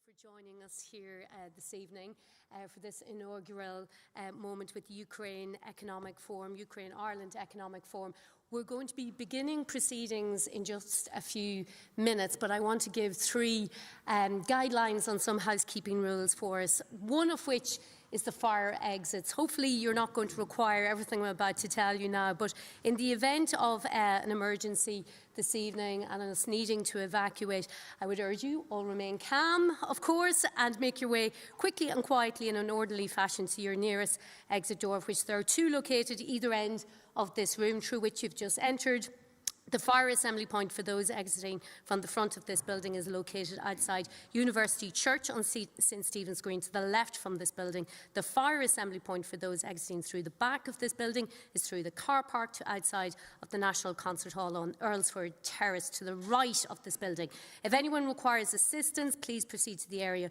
for joining us here this evening for this inaugural moment with the Ukraine Economic Forum, Ukraine-Ireland Economic Forum. We're going to be beginning proceedings in just a few minutes, but I want to give three guidelines on some housekeeping rules for us, one of which is the fire exits. Hopefully you're not going to require everything I'm about to tell you now, but in the event of an emergency this evening and us needing to evacuate, I would urge you all remain calm, of course, and make your way quickly and quietly in an orderly fashion to your nearest exit door, of which there are two located either end of this room through which you've just entered. The fire assembly point for those exiting from the front of this building is located outside University Church on St Stephen's Green to the left from this building. The fire assembly point for those exiting through the back of this building is through the car park to outside of the National Concert Hall on Earlsford Terrace to the right of this building. If anyone requires assistance, please proceed to the area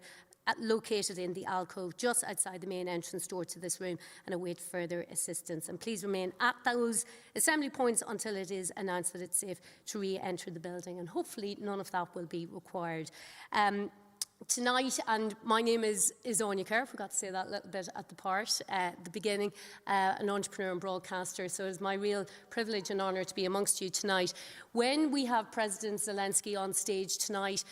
located in the alcove just outside the main entrance door to this room and await further assistance. And please remain at those assembly points until it is announced that it's safe to re-enter the building, and hopefully none of that will be required. Tonight, and my name is Anya Kerr, I forgot to say that a little bit at the beginning, an entrepreneur and broadcaster, so it's my real privilege and honour to be amongst you tonight. When we have President Zelenskyy on stage tonight,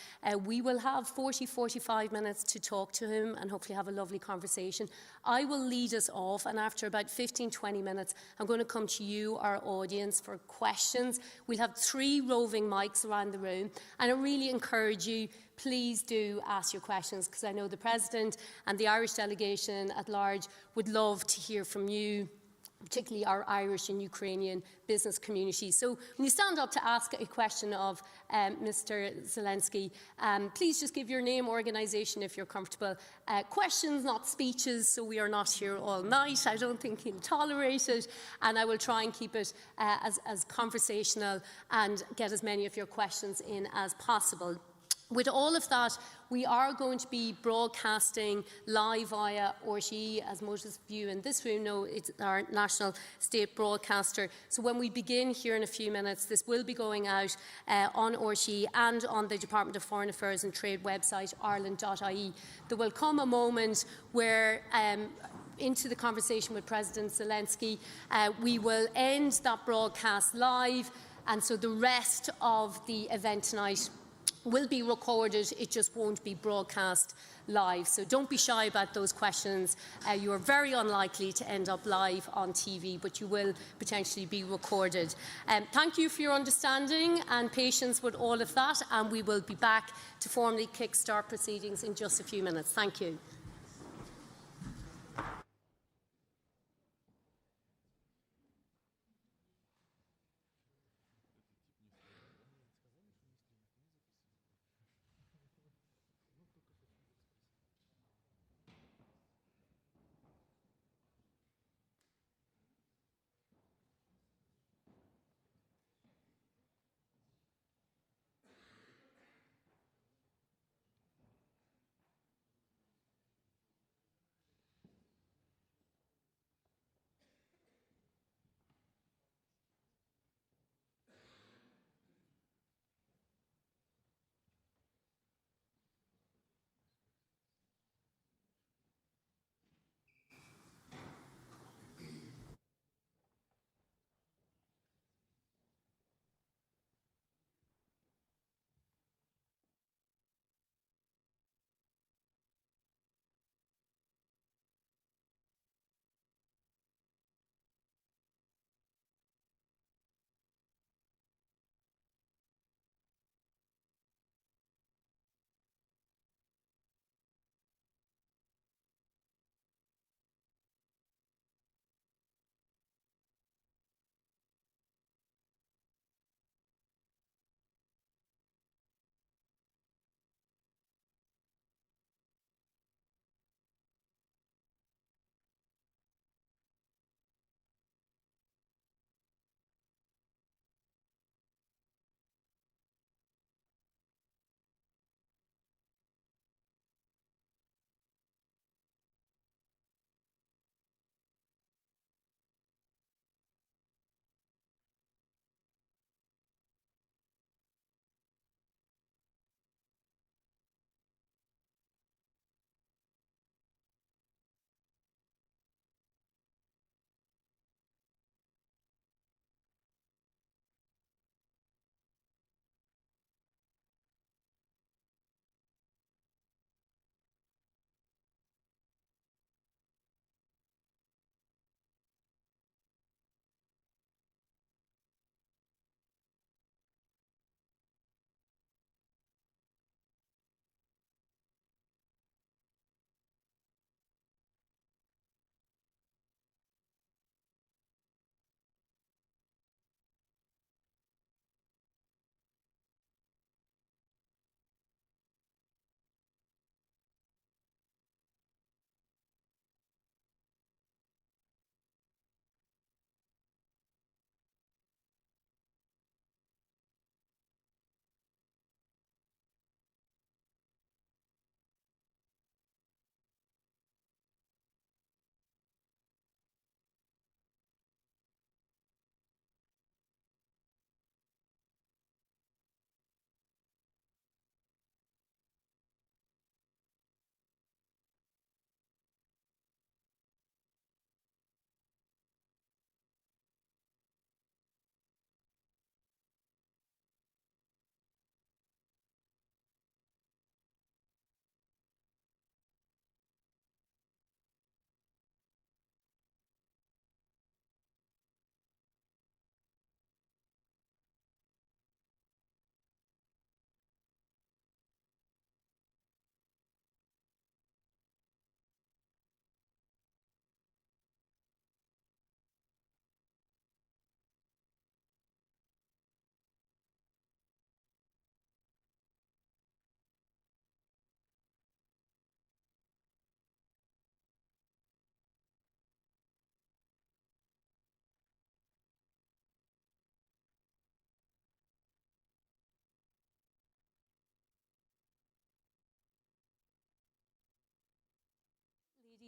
we will have 40-45 minutes to talk to him and hopefully have a lovely conversation. I will lead us off, and after about 15-20 minutes, I'm going to come to you, our audience, for questions. We'll have 3 roving mics around the room, and I really encourage you, please do ask your questions, because I know the President and the Irish delegation at large would love to hear from you, particularly our Irish and Ukrainian business community. So when you stand up to ask a question of Mr. Zelenskyy, please just give your name, organisation if you're comfortable. Questions, not speeches, so we are not here all night. I don't think he'll tolerate it, and I will try and keep it as conversational and get as many of your questions in as possible. With all of that, we are going to be broadcasting live via RTE, as most of you in this room know, it's our national state broadcaster. So when we begin here in a few minutes, this will be going out on RTE and on the Department of Foreign Affairs and Trade website, ireland.ie. There will come a moment where into the conversation with President Zelenskyy, we will end that broadcast live, and so the rest of the event tonight will be recorded, it just won't be broadcast live. So don't be shy about those questions. You are very unlikely to end up live on TV, but you will potentially be recorded. Thank you for your understanding and patience with all of that, and we will be back to formally kick-start proceedings in just a few minutes. Thank you.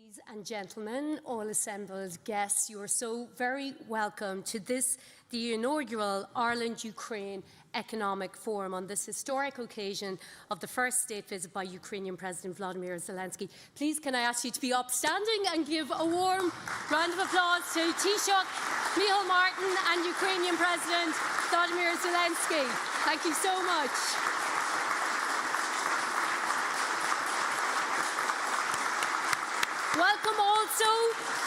Ladies and gentlemen, all assembled guests, you are so very welcome to the inaugural Ireland-Ukraine Economic Forum on this historic occasion of the first state visit by Ukrainian President Volodymyr Zelenskyy. Please can I ask you to be upstanding and give a warm round of applause to Taoiseach Mícheál Martin and Ukrainian President Volodymyr Zelenskyy. Thank you so much. Welcome also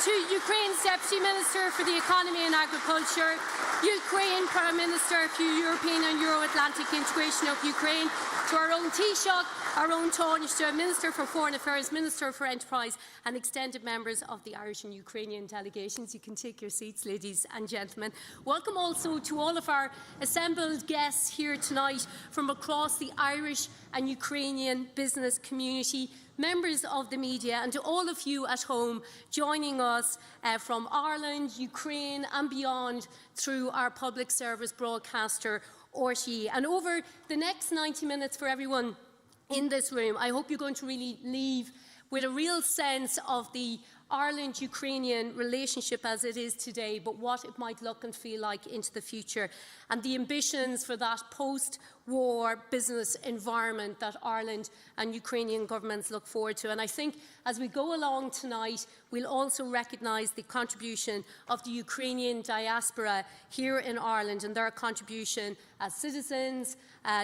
to Ukraine's Deputy Minister for the Economy and Agriculture, Ukraine Prime Minister for European and Euro-Atlantic integration of Ukraine, to our own Taoiseach, our own Tánaiste, Minister for Foreign Affairs, Minister for Enterprise, and extended members of the Irish and Ukrainian delegations. You can take your seats, ladies and gentlemen. Welcome also to all of our assembled guests here tonight from across the Irish and Ukrainian business community, members of the media, and to all of you at home joining us from Ireland, Ukraine and beyond through our public service broadcaster RTE. And over the next 90 minutes for everyone in this room, I hope you're going to really leave with a real sense of the Ireland-Ukrainian relationship as it is today, but what it might look and feel like into the future, and the ambitions for that post-war business environment that Ireland and Ukrainian governments look forward to. And I think as we go along tonight, we'll also recognise the contribution of the Ukrainian diaspora here in Ireland and their contribution as citizens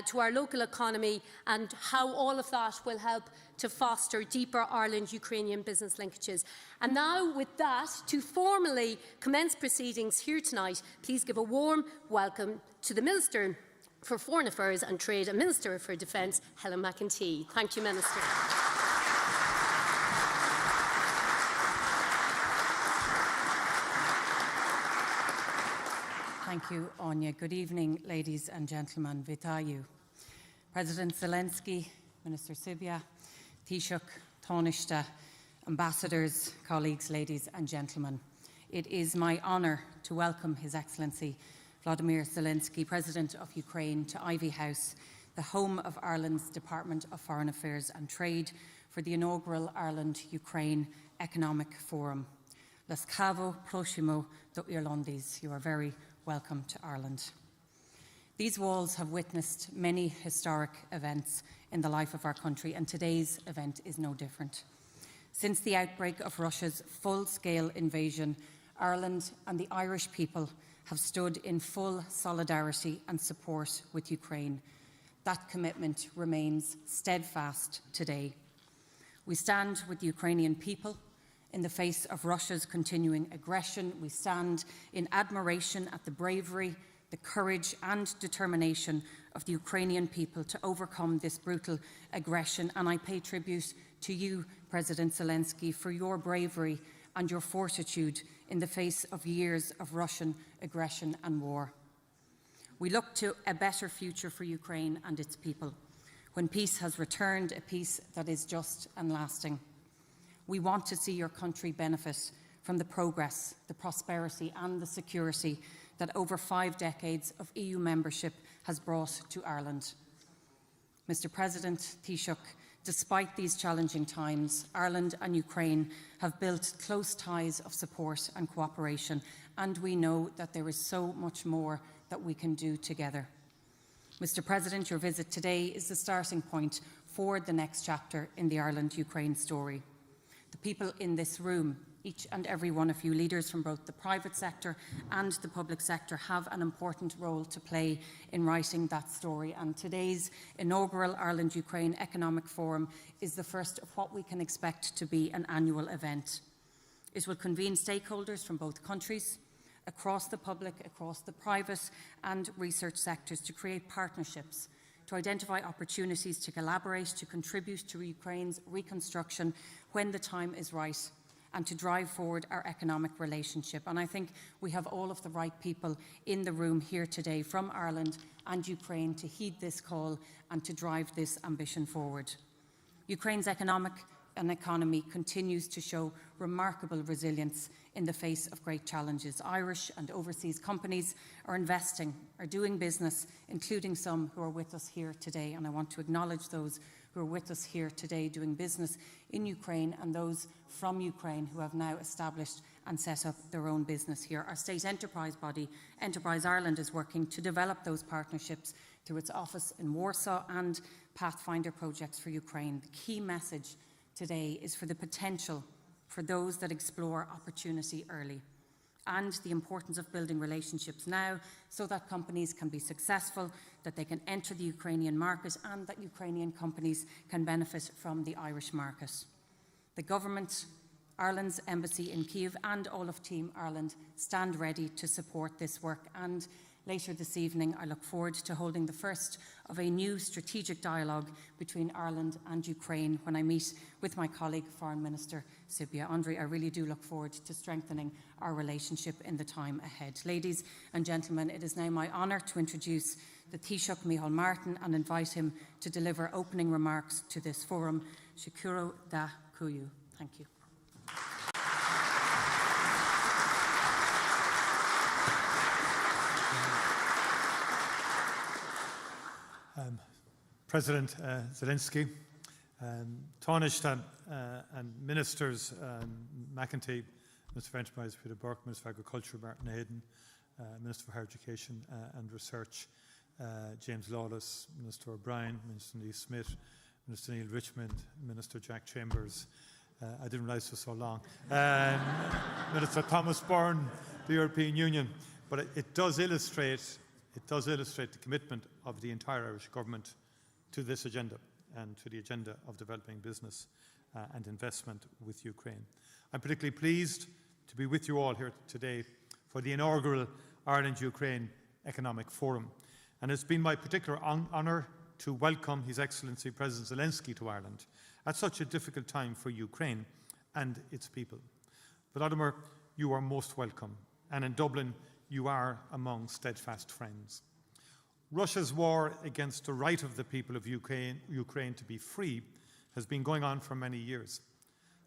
to our local economy, and how all of that will help to foster deeper Ireland-Ukrainian business linkages. And now, with that, to formally commence proceedings here tonight, please give a warm welcome to the Minister for Foreign Affairs and Trade and Minister for Defence, Helen McEntee. Thank you, Minister. Thank you, Anya. Good evening, ladies and gentlemen. Vitayu. President Zelenskyy, Minister Iveagh, Taoiseach, Tánaiste, ambassadors, colleagues, ladies and gentlemen. It is my honour to welcome His Excellency Volodymyr Zelenskyy, President of Ukraine, to Iveagh House, the home of Ireland's Department of Foreign Affairs and Trade, for the inaugural Ireland-Ukraine Economic Forum. Lascavo proximo do Irlandis. You are very welcome to Ireland. These walls have witnessed many historic events in the life of our country, and today's event is no different. Since the outbreak of Russia's full-scale invasion, Ireland and the Irish people have stood in full solidarity and support with Ukraine. That commitment remains steadfast today. We stand with the Ukrainian people in the face of Russia's continuing aggression. We stand in admiration at the bravery, the courage and determination of the Ukrainian people to overcome this brutal aggression, and I pay tribute to you, President Zelenskyy, for your bravery and your fortitude in the face of years of Russian aggression and war. We look to a better future for Ukraine and its people, when peace has returned, a peace that is just and lasting. We want to see your country benefit from the progress, the prosperity and the security that over 5 decades of EU membership has brought to Ireland. Mr. President, Taoiseach, despite these challenging times, Ireland and Ukraine have built close ties of support and cooperation, and we know that there is so much more that we can do together. Mr. President, your visit today is the starting point for the next chapter in the Ireland-Ukraine story. The people in this room, each and every one of you, leaders from both the private sector and the public sector, have an important role to play in writing that story. And today's inaugural Ireland-Ukraine Economic Forum is the first of what we can expect to be an annual event. It will convene stakeholders from both countries, across the public, across the private and research sectors, to create partnerships, to identify opportunities to collaborate, to contribute to Ukraine's reconstruction when the time is right, and to drive forward our economic relationship. And I think we have all of the right people in the room here today from Ireland and Ukraine to heed this call and to drive this ambition forward. Ukraine's economic and economy continues to show remarkable resilience in the face of great challenges. Irish and overseas companies are investing, are doing business, including some who are with us here today. And I want to acknowledge those who are with us here today doing business in Ukraine and those from Ukraine who have now established and set up their own business here. Our state enterprise body, Enterprise Ireland, is working to develop those partnerships through its office in Warsaw and Pathfinder projects for Ukraine. The key message today is for the potential for those that explore opportunity early, and the importance of building relationships now so that companies can be successful, that they can enter the Ukrainian market, and that Ukrainian companies can benefit from the Irish market. The government, Ireland's embassy in Kyiv, and all of Team Ireland stand ready to support this work. And later this evening, I look forward to holding the first of a new strategic dialogue between Ireland and Ukraine when I meet with my colleague, Foreign Minister Sibia Andrei. I really do look forward to strengthening our relationship in the time ahead. Ladies and gentlemen, it is now my honour to introduce the Taoiseach Mícheál Martin and invite him to deliver opening remarks to this forum. Shukuro da Kuyu. Thank you. President Zelenskyy, Tánaiste and Ministers McEntee, Minister for Enterprise Peter Burke, Minister for Agriculture Martin Hayden, Minister for Higher Education and Research James Lawless, Minister O'Brien, Minister Lee Smith, Minister Neil Richmond, Minister Jack Chambers. I didn't realise it was so long. Minister Thomas Byrne, the European Union. But it does illustrate the commitment of the entire Irish government to this agenda and to the agenda of developing business and investment with Ukraine. I'm particularly pleased to be with you all here today for the inaugural Ireland-Ukraine Economic Forum. And it's been my particular honour to welcome His Excellency President Zelenskyy to Ireland at such a difficult time for Ukraine and its people. Volodymyr, you are most welcome, and in Dublin you are among steadfast friends. Russia's war against the right of the people of Ukraine to be free has been going on for many years.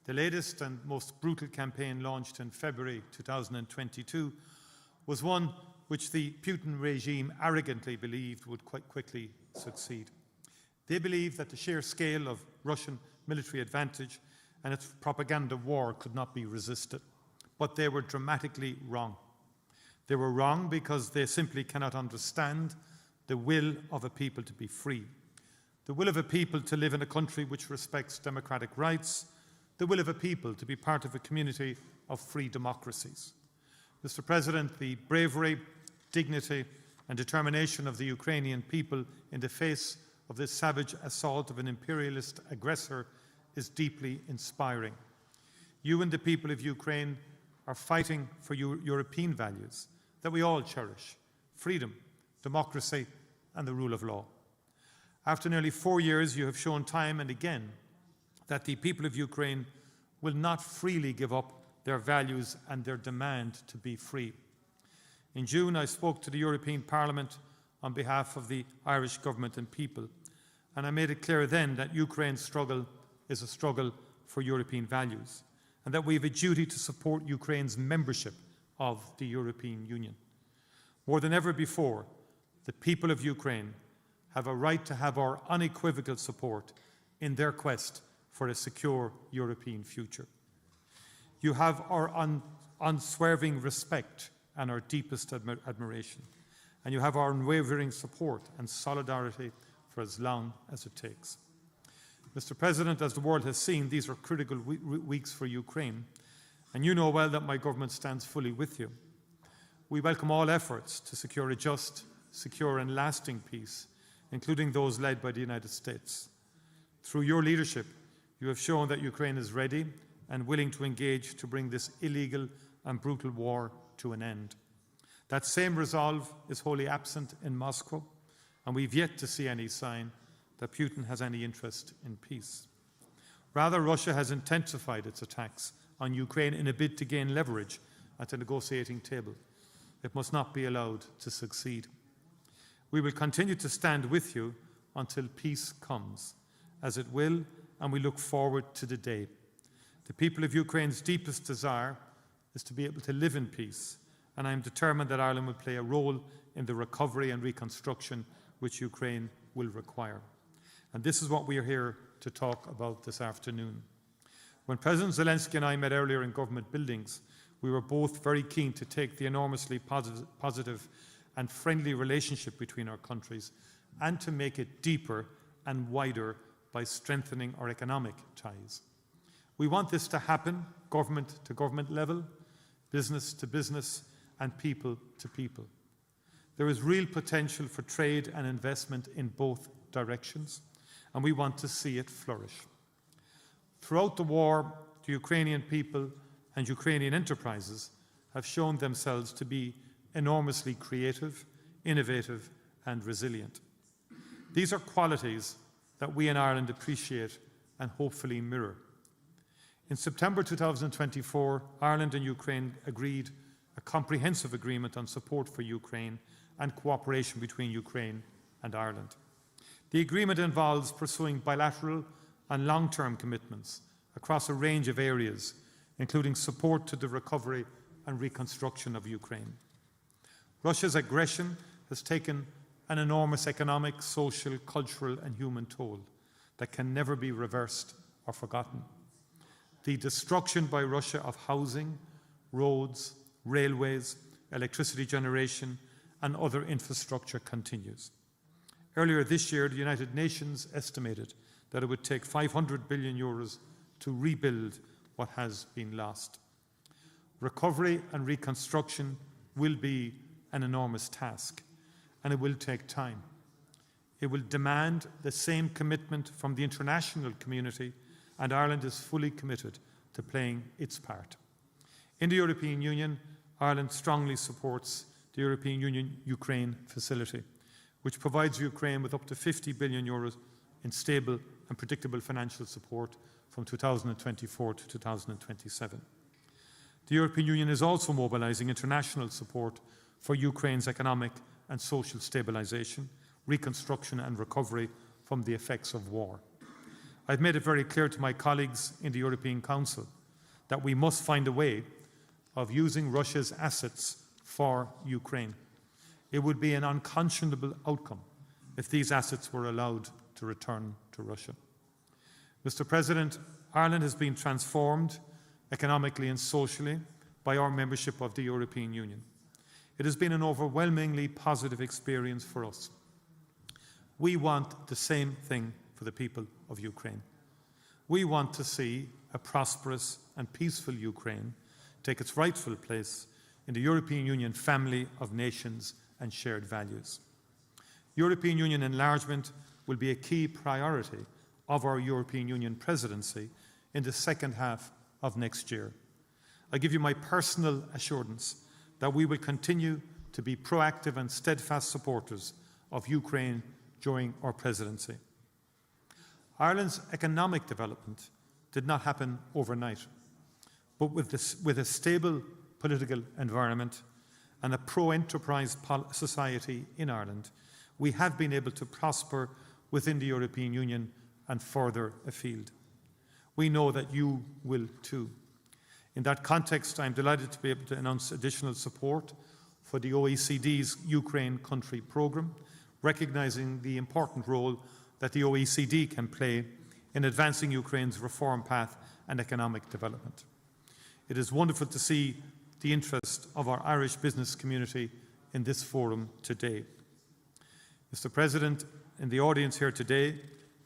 The latest and most brutal campaign launched in February 2022 was one which the Putin regime arrogantly believed would quite quickly succeed. They believed that the sheer scale of Russian military advantage and its propaganda war could not be resisted. But they were dramatically wrong. They were wrong because they simply cannot understand the will of a people to be free, the will of a people to live in a country which respects democratic rights, the will of a people to be part of a community of free democracies. Mr. President, the bravery, dignity and determination of the Ukrainian people in the face of this savage assault of an imperialist aggressor is deeply inspiring. You and the people of Ukraine are fighting for European values that we all cherish: freedom, democracy and the rule of law. After nearly 4 years, you have shown time and again that the people of Ukraine will not freely give up their values and their demand to be free. In June, I spoke to the European Parliament on behalf of the Irish government and people, and I made it clear then that Ukraine's struggle is a struggle for European values, and that we have a duty to support Ukraine's membership of the European Union. More than ever before, the people of Ukraine have a right to have our unequivocal support in their quest for a secure European future. You have our unswerving respect and our deepest admiration, and you have our unwavering support and solidarity for as long as it takes. Mr. President, as the world has seen, these are critical weeks for Ukraine, and you know well that my government stands fully with you. We welcome all efforts to secure a just, secure and lasting peace, including those led by the United States. Through your leadership, you have shown that Ukraine is ready and willing to engage to bring this illegal and brutal war to an end. That same resolve is wholly absent in Moscow, and we've yet to see any sign that Putin has any interest in peace. Rather, Russia has intensified its attacks on Ukraine in a bid to gain leverage at the negotiating table. It must not be allowed to succeed. We will continue to stand with you until peace comes, as it will and we look forward to the day. The people of Ukraine's deepest desire is to be able to live in peace, and I am determined that Ireland will play a role in the recovery and reconstruction which Ukraine will require. And this is what we are here to talk about this afternoon. When President Zelenskyy and I met earlier in government buildings, we were both very keen to take the enormously positive and friendly relationship between our countries and to make it deeper and wider by strengthening our economic ties. We want this to happen government to government level, business to business, and people to people. There is real potential for trade and investment in both directions, and we want to see it flourish. Throughout the war, the Ukrainian people and Ukrainian enterprises have shown themselves to be enormously creative, innovative, and resilient. These are qualities that we in Ireland appreciate and hopefully mirror. In September 2024, Ireland and Ukraine agreed a comprehensive agreement on support for Ukraine and cooperation between Ukraine and Ireland. The agreement involves pursuing bilateral and long-term commitments across a range of areas, including support to the recovery and reconstruction of Ukraine. Russia's aggression has taken an enormous economic, social, cultural and human toll that can never be reversed or forgotten. The destruction by Russia of housing, roads, railways, electricity generation and other infrastructure continues. Earlier this year, the United Nations estimated that it would take €500 billion to rebuild what has been lost. Recovery and reconstruction will be an enormous task, and it will take time. It will demand the same commitment from the international community, and Ireland is fully committed to playing its part. In the European Union, Ireland strongly supports the European Union-Ukraine facility, which provides Ukraine with up to €50 billion in stable and predictable financial support from 2024 to 2027. The European Union is also mobilising international support for Ukraine's economic and social stabilisation, reconstruction and recovery from the effects of war. I've made it very clear to my colleagues in the European Council that we must find a way of using Russia's assets for Ukraine. It would be an unconscionable outcome if these assets were allowed to return to Russia. Mr. President, Ireland has been transformed economically and socially by our membership of the European Union. It has been an overwhelmingly positive experience for us. We want the same thing for the people of Ukraine. We want to see a prosperous and peaceful Ukraine take its rightful place in the European Union family of nations and shared values. European Union enlargement will be a key priority of our European Union presidency in the second half of next year. I give you my personal assurance that we will continue to be proactive and steadfast supporters of Ukraine during our presidency. Ireland's economic development did not happen overnight, but with a stable political environment and a pro-enterprise society in Ireland, we have been able to prosper within the European Union and further afield. We know that you will too. In that context, I am delighted to be able to announce additional support for the OECD's Ukraine Country Programme, recognising the important role that the OECD can play in advancing Ukraine's reform path and economic development. It is wonderful to see the interest of our Irish business community in this forum today. Mr. President, in the audience here today,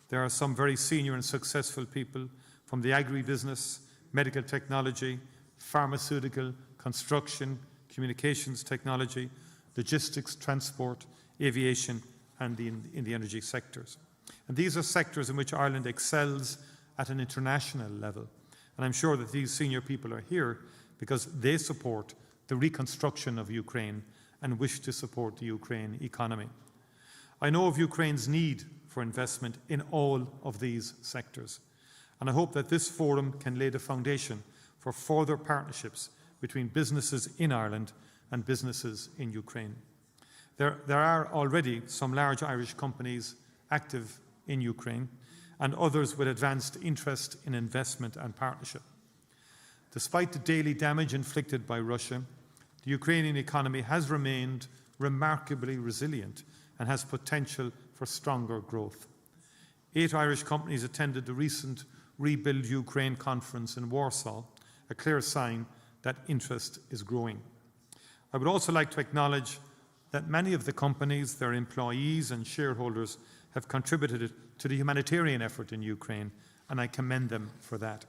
there are some very senior and successful people from the agribusiness, medical technology, pharmaceutical, construction, communications technology, logistics, transport, aviation, and in the energy sectors. And these are sectors in which Ireland excels at an international level. And I'm sure that these senior people are here because they support the reconstruction of Ukraine and wish to support the Ukraine economy. I know of Ukraine's need for investment in all of these sectors, and I hope that this forum can lay the foundation for further partnerships between businesses in Ireland and businesses in Ukraine. There are already some large Irish companies active in Ukraine, and others with advanced interest in investment and partnership. Despite the daily damage inflicted by Russia, the Ukrainian economy has remained remarkably resilient and has potential for stronger growth. 8 Irish companies attended the recent Rebuild Ukraine conference in Warsaw, a clear sign that interest is growing. I would also like to acknowledge that many of the companies, their employees and shareholders have contributed to the humanitarian effort in Ukraine, and I commend them for that.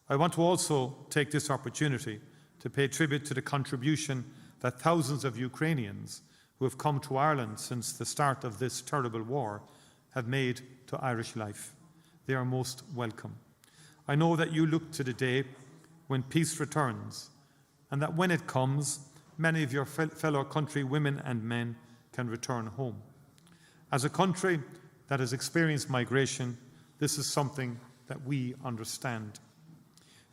I want to also take this opportunity to pay tribute to the contribution that thousands of Ukrainians who have come to Ireland since the start of this terrible war have made to Irish life. They are most welcome. I know that you look to the day when peace returns, and that when it comes, many of your fellow countrywomen and men can return home. As a country that has experienced migration, this is something that we understand.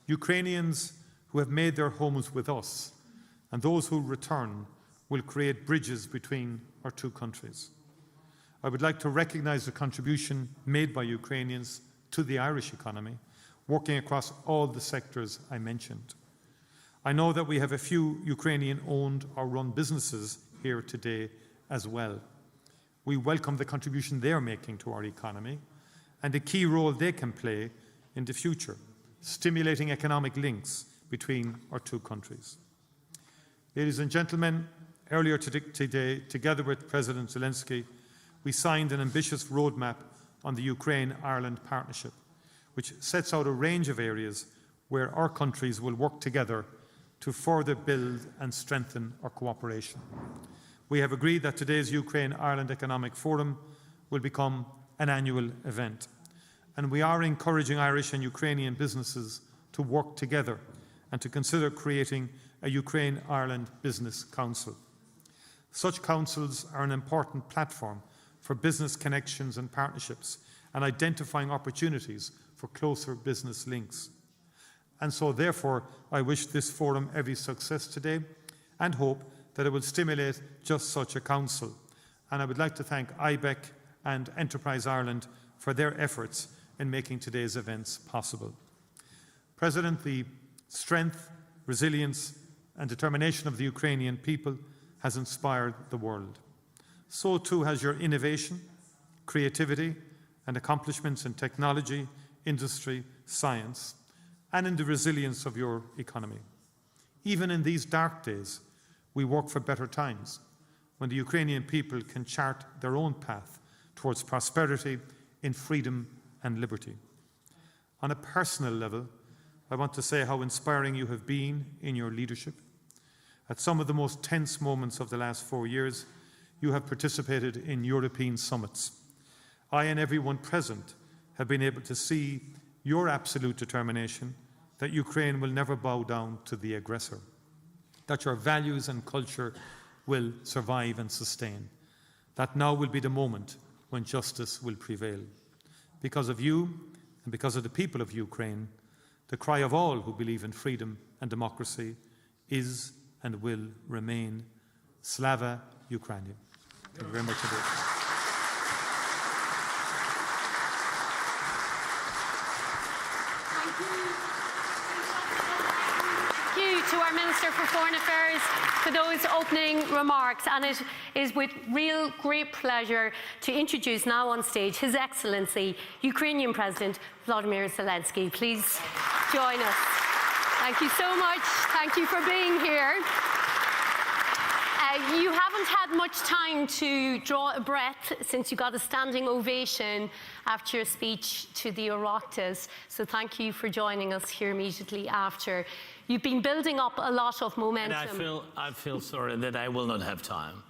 Ukrainians who have made their homes with us and those who return will create bridges between our two countries. I would like to recognise the contribution made by Ukrainians to the Irish economy, working across all the sectors I mentioned. I know that we have a few Ukrainian-owned or run businesses here today as well. We welcome the contribution they are making to our economy and the key role they can play in the future, stimulating economic links between our two countries. Ladies and gentlemen, earlier today, together with President Zelenskyy, we signed an ambitious roadmap on the Ukraine-Ireland partnership, which sets out a range of areas where our countries will work together to further build and strengthen our cooperation. We have agreed that today's Ukraine-Ireland Economic Forum will become an annual event, and we are encouraging Irish and Ukrainian businesses to work together and to consider creating a Ukraine-Ireland Business Council. Such councils are an important platform for business connections and partnerships and identifying opportunities for closer business links. And so, therefore, I wish this forum every success today and hope that it will stimulate just such a council. And I would like to thank Iveagh and Enterprise Ireland for their efforts in making today's events possible. President, the strength, resilience and determination of the Ukrainian people has inspired the world. So too has your innovation, creativity and accomplishments in technology, industry, science, and in the resilience of your economy. Even in these dark days, we work for better times, when the Ukrainian people can chart their own path towards prosperity in freedom and liberty. On a personal level, I want to say how inspiring you have been in your leadership. At some of the most tense moments of the last 4 years, you have participated in European summits. I and everyone present have been able to see your absolute determination that Ukraine will never bow down to the aggressor, that your values and culture will survive and sustain, that now will be the moment when justice will prevail. Because of you and because of the people of Ukraine, the cry of all who believe in freedom and democracy is and will remain Slava Ukraini. Thank you very much indeed. To our Minister for Foreign Affairs for those opening remarks, and it is with real great pleasure to introduce now on stage His Excellency Ukrainian President Volodymyr Zelenskyy. Please join us. Thank you so much. Thank you for being here. You haven't had much time to draw a breath since you got a standing ovation after your speech to the Oireachtas, so thank you for joining us here immediately after. You've been building up a lot of momentum. And I feel sorry that I will not have time.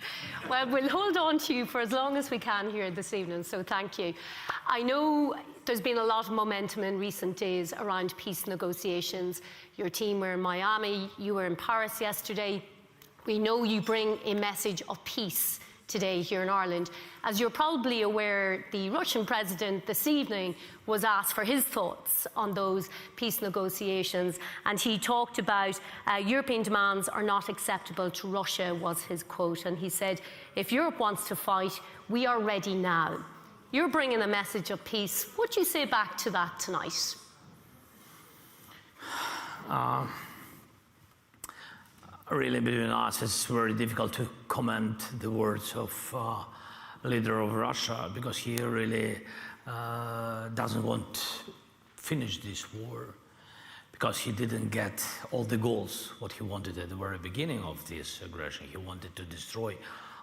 Well, we'll hold on to you for as long as we can here this evening, so thank you. I know there's been a lot of momentum in recent days around peace negotiations. Your team were in Miami, you were in Paris yesterday. We know you bring a message of peace today here in Ireland. As you're probably aware, the Russian president this evening was asked for his thoughts on those peace negotiations, and he talked about European demands are not acceptable to Russia, was his quote, and he said, if Europe wants to fight, we are ready now. You're bringing a message of peace. What do you say back to that tonight? Really, between us, it's very difficult to comment the words of leader of Russia, because he really doesn't want to finish this war, because he didn't get all the goals what he wanted at the very beginning of this aggression. He wanted to destroy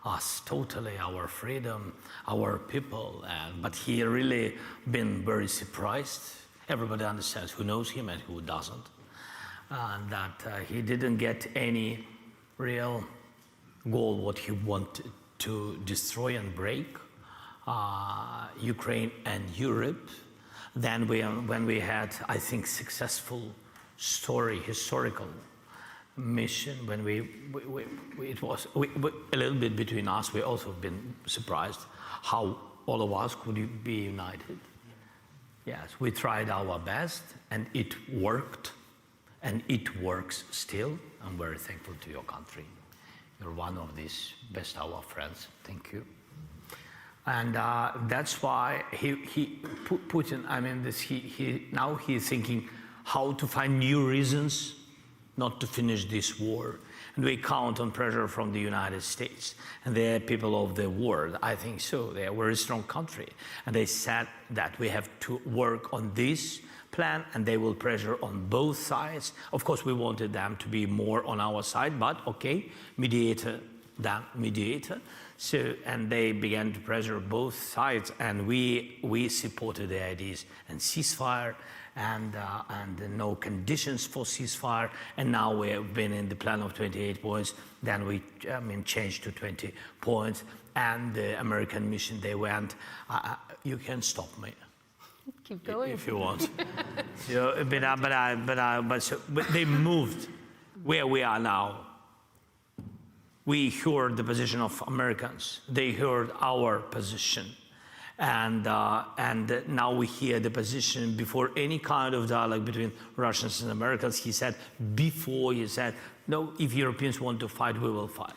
us totally, our freedom, our people, but he really been very surprised. Everybody understands who knows him and who doesn't, and that he didn't get any real goal what he wanted to destroy and break Ukraine and Europe. Then when we had, I think, successful historical mission, when it was a little bit between us, we also been surprised how all of us could be united. Yes, we tried our best and it worked, and it works still. I'm very thankful to your country. You're one of these best our friends. Thank you. And that's why Putin, I mean, now he's thinking how to find new reasons not to finish this war. And we count on pressure from the United States and the people of the world. I think so. They are a very strong country. And they said that we have to work on this plan, and they will pressure on both sides. Of course, we wanted them to be more on our side, but okay, mediator. So, and they began to pressure both sides, and we supported the ideas and ceasefire, and no conditions for ceasefire. And now we have been in the plan of 28 points. Then we changed to 20 points. And the American mission, they went. You can stop me. Keep going if you want. But they moved where we are now. We heard the position of Americans. They heard our position. And now we hear the position before any kind of dialogue between Russians and Americans. He said, no, if Europeans want to fight, we will fight.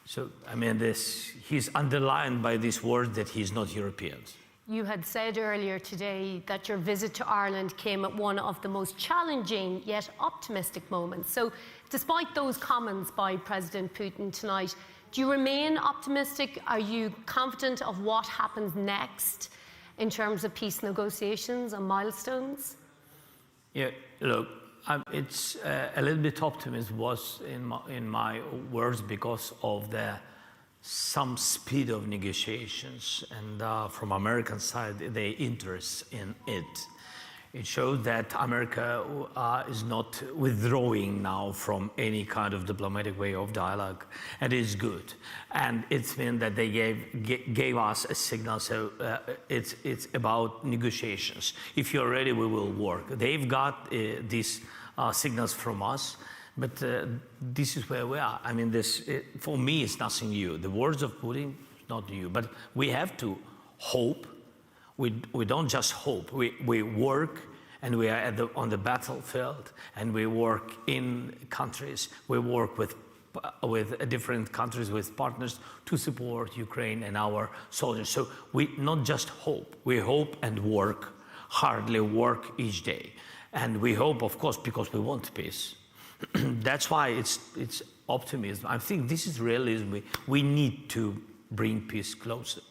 So, I mean, he's underlined by this word that he's not Europeans. You had said earlier today that your visit to Ireland came at one of the most challenging yet optimistic moments. So, despite those comments by President Putin tonight, do you remain optimistic? Are you confident of what happens next in terms of peace negotiations and milestones? Yeah, look, it's a little bit optimism was in my words because of some speed of negotiations, and from American side, their interest in it. It shows that America is not withdrawing now from any kind of diplomatic way of dialogue, and it's good. And it's meant that they gave us a signal, so it's about negotiations. If you're ready, we will work. They've got these signals from us, but this is where we are. I mean, for me, it's nothing new. The words of Putin, not new, but we have to hope. We don't just hope. We work, and we are on the battlefield, and we work in countries. We work with different countries, with partners, to support Ukraine and our soldiers. So we not just hope. We hope and work, hardly work each day. And we hope, of course, because we want peace. That's why it's optimism. I think this is realism. We need to bring peace closer.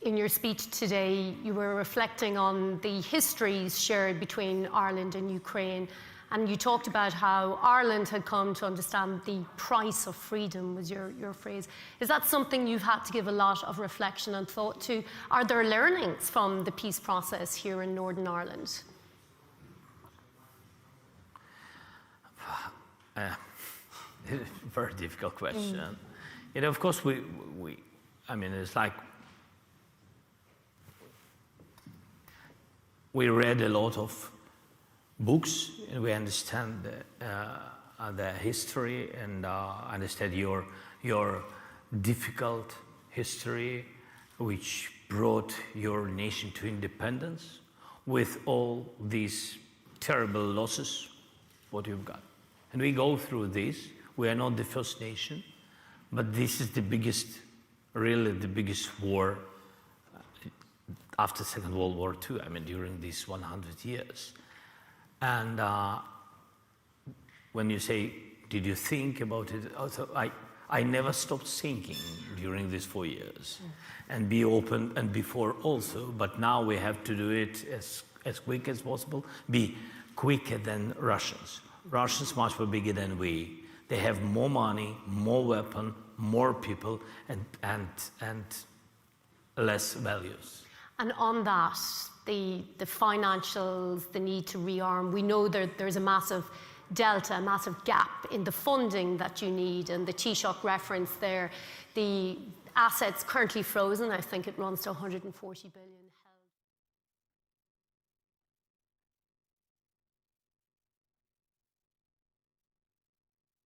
In your speech today, you were reflecting on the histories shared between Ireland and Ukraine, and you talked about how Ireland had come to understand the price of freedom, was your phrase. Is that something you've had to give a lot of reflection and thought to? Are there learnings from the peace process here in Northern Ireland? Very difficult question. You know, of course, I mean, it's like we read a lot of books, and we understand the history, and understand your difficult history, which brought your nation to independence, with all these terrible losses, what you've got. And we go through this. We are not the first nation, but this is the biggest, really the biggest war after Second World War II, I mean, during these 100 years. And when you say, did you think about it? Also, I never stopped thinking during these 4 years, and be open, and before also, but now we have to do it as quick as possible, be quicker than Russians. Russians much more bigger than we. They have more money, more weapon, more people, and less values. And on that, the financials, the need to rearm, we know there's a massive delta, a massive gap in the funding that you need, and the Taoiseach reference there, the assets currently frozen, I think it runs to 140 billion.